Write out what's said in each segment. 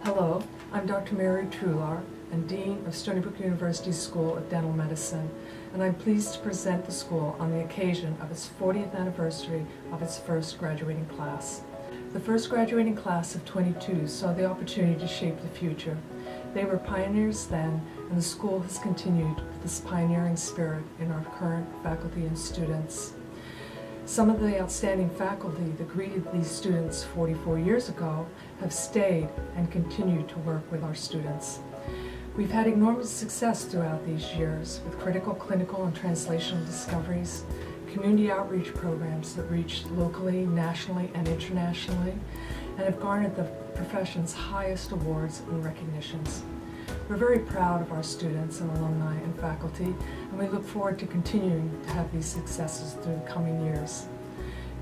Hello, I'm Dr. Mary Trular and Dean of Stony Brook University's School of Dental Medicine, and I'm pleased to present the school on the occasion of its 40th anniversary of its first graduating class. The first graduating class of 22 saw the opportunity to shape the future. They were pioneers then, and the school has continued with this pioneering spirit in our current faculty and students. Some of the outstanding faculty that greeted these students 44 years ago have stayed and continue to work with our students. We've had enormous success throughout these years with critical, clinical, and translational discoveries, community outreach programs that reach locally, nationally, and internationally, and have garnered the profession's highest awards and recognitions. We're very proud of our students and alumni and faculty, and we look forward to continuing to have these successes through the coming years.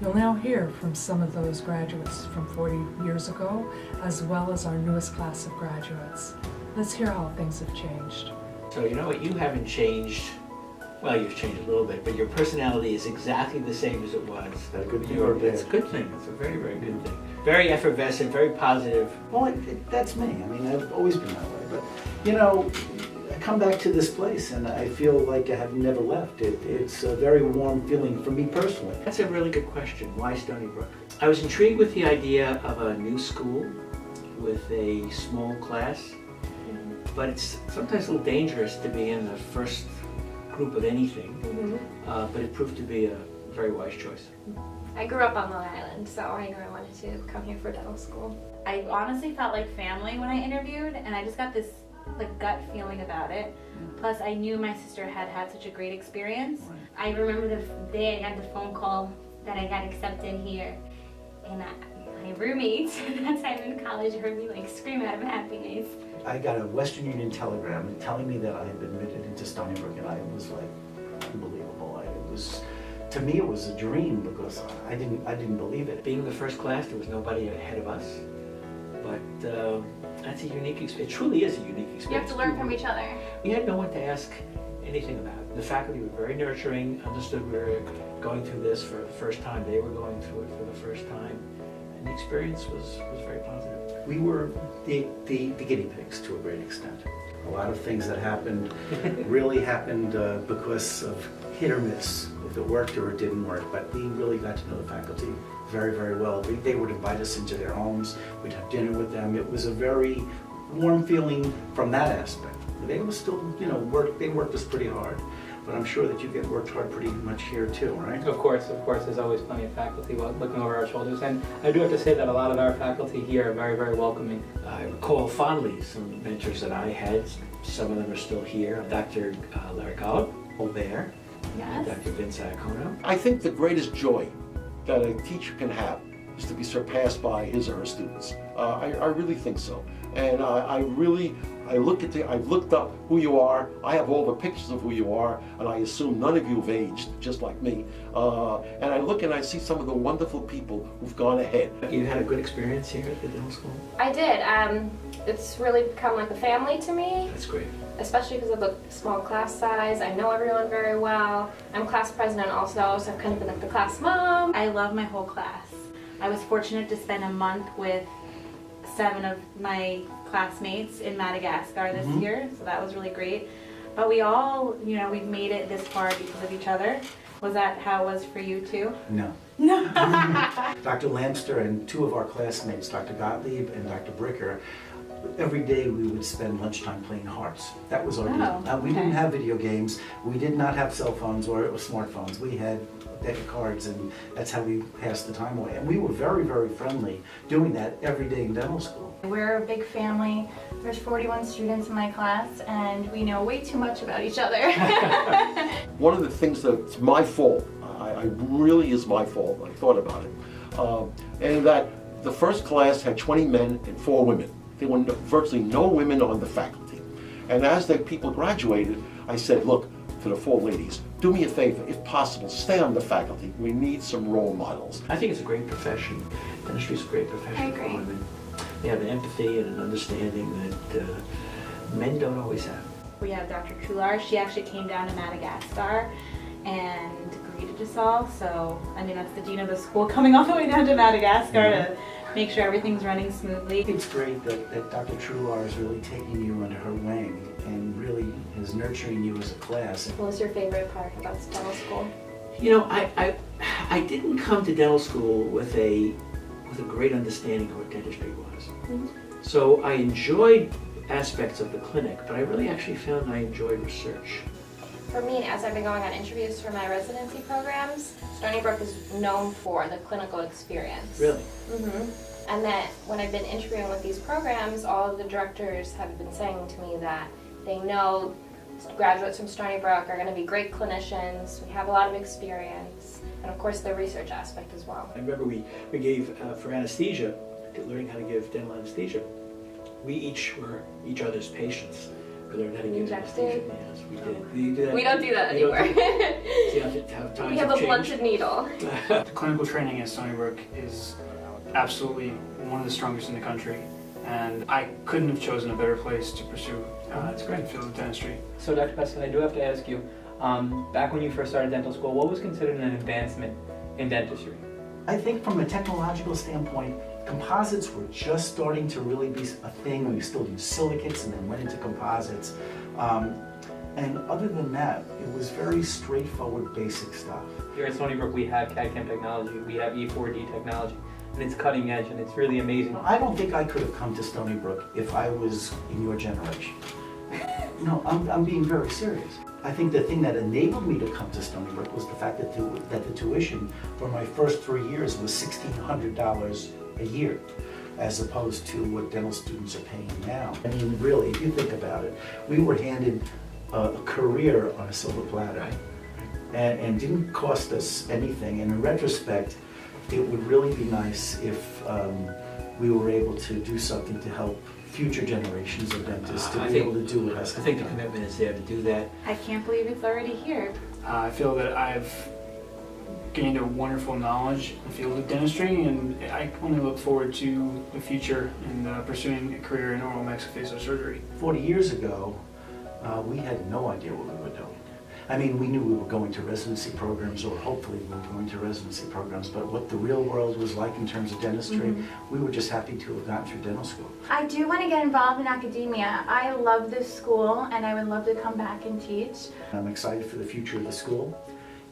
You'll now hear from some of those graduates from 40 years ago, as well as our newest class of graduates. Let's hear how things have changed. So you know what, you haven't changed. Well, you've changed a little bit, but your personality is exactly the same as it was. Is that a good thing or a bad? It's a good thing. It's a very, very good thing. Very effervescent, very positive. Well, that's me. I mean, I've always been that way. But, you know, I come back to this place and I feel like I have never left. It's a very warm feeling for me personally. That's a really good question. Why Stony Brook? I was intrigued with the idea of a new school with a small class, but it's sometimes a little dangerous to be in the first group of anything, but it proved to be a very wise choice. I grew up on Long Island, so I knew I wanted to come here for dental school. I honestly felt like family when I interviewed, and I just got this gut feeling about it. Plus, I knew my sister had had such a great experience. I remember the day I got the phone call that I got accepted here, and my roommates at that time in college heard me scream out of happiness. I got a Western Union telegram telling me that I had been admitted into Stony Brook, and I was like, unbelievable. To me, it was a dream because I didn't believe it. Being the first class, there was nobody ahead of us, but that's a unique experience. It truly is a unique experience. You have to learn from each other. We had no one to ask anything about. The faculty were very nurturing, understood we were going through this for the first time. They were going through it for the first time, and the experience was very positive. We were the guinea pigs to a great extent. A lot of things that happened really happened because of hit or miss, if it worked or it didn't work. But we really got to know the faculty very, very well. They would invite us into their homes. We'd have dinner with them. It was a very warm feeling from that aspect. They were still, they worked us pretty hard. But I'm sure that you get worked hard pretty much here too, right? Of course, there's always plenty of faculty looking over our shoulders, and I do have to say that a lot of our faculty here are very, very welcoming. I recall fondly some mentors that I had. Some of them are still here. Dr. Larry Golub, there, and Dr. Vince Iacono. I think the greatest joy that a teacher can have is to be surpassed by his or her students. I really think so. And I've looked up who you are. I have all the pictures of who you are, and I assume none of you have aged, just like me. And I look and I see some of the wonderful people who've gone ahead. You had a good experience here at the dental school? I did. It's really become like a family to me. That's great. Especially because of the small class size. I know everyone very well. I'm class president also, so I've kind of been like the class mom. I love my whole class. I was fortunate to spend a month with 7 of my classmates in Madagascar this year, so that was really great. But we all, we've made it this far because of each other. Was that how it was for you too? No. No. Dr. Lamster and 2 of our classmates, Dr. Gottlieb and Dr. Bricker, every day we would spend lunchtime playing hearts. That was our deal. We didn't have video games. We did not have cell phones or smartphones. We had a deck of cards, and that's how we passed the time away. And we were very, very friendly doing that every day in dental school. We're a big family. There's 41 students in my class, and we know way too much about each other. One of the things that's my fault, I really is my fault, I thought about it, and that the first class had 20 men and 4 women. There were virtually no women on the faculty. And as the people graduated, I said, look, to the 4 ladies, do me a favor, if possible, stay on the faculty. We need some role models. I think it's a great profession. Dentistry is a great profession. I agree. For women. They have an empathy and an understanding that men don't always have. We have Dr. Trular. She actually came down to Madagascar and greeted us all. So, that's the dean of the school coming all the way down to Madagascar to make sure everything's running smoothly. It's great that Dr. Trular is really taking you under her wing and really is nurturing you as a class. What was your favorite part about dental school? You know, I didn't come to dental school with a great understanding of what dentistry was. Mhm. So I enjoyed aspects of the clinic, but I really actually found I enjoyed research. For me, as I've been going on interviews for my residency programs, Stony Brook is known for the clinical experience. Really? And then when I've been interviewing with these programs, all of the directors have been saying to me that they know graduates from Stony Brook are going to be great clinicians, we have a lot of experience, and of course the research aspect as well. I remember we gave, for anesthesia, learning how to give dental anesthesia, we each were each other's patients. We learned how to give Injected? anesthesia. Yes, we did. Do you do that? We don't do that You don't anymore. do- See how times We have a changed? blunted needle. The clinical training at Stony Brook is absolutely one of the strongest in the country, and I couldn't have chosen a better place to pursue the field of dentistry. So Dr. Peskin, I do have to ask you, back when you first started dental school, what was considered an advancement in dentistry? I think from a technological standpoint, composites were just starting to really be a thing. We still used silicates and then went into composites. And other than that, it was very straightforward, basic stuff. Here at Stony Brook, we have CAD/CAM technology, we have E4D technology, and it's cutting edge and it's really amazing. I don't think I could have come to Stony Brook if I was in your generation. No, I'm being very serious. I think the thing that enabled me to come to Stony Brook was the fact that the tuition for my first 3 years was $1,600 a year, as opposed to what dental students are paying now. I mean, really, if you think about it, we were handed a career on a silver platter, and didn't cost us anything. And in retrospect, it would really be nice if we were able to do something to help future generations of dentists to be able to do what has to I be think the done. commitment is there to do that. I can't believe it's already here. I feel that I've gained a wonderful knowledge in the field of dentistry, and I only look forward to the future and pursuing a career in oral maxillofacial surgery. 40 years ago, we had no idea what we were doing. I mean, we knew we were going to residency programs, or hopefully we were going to residency programs, but what the real world was like in terms of dentistry, we were just happy to have gotten through dental school. I do want to get involved in academia. I love this school and I would love to come back and teach. I'm excited for the future of the school,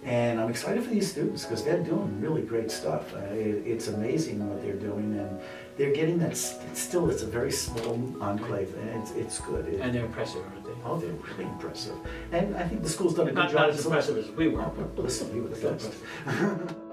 and I'm excited for these students because they're doing really great stuff. It's amazing what they're doing, and they're getting that, it's a very small enclave, and it's good. And they're impressive, aren't they? Oh, they're really impressive. And I think the school's done a good job. Not as impressive as we were. Listen, we were the best.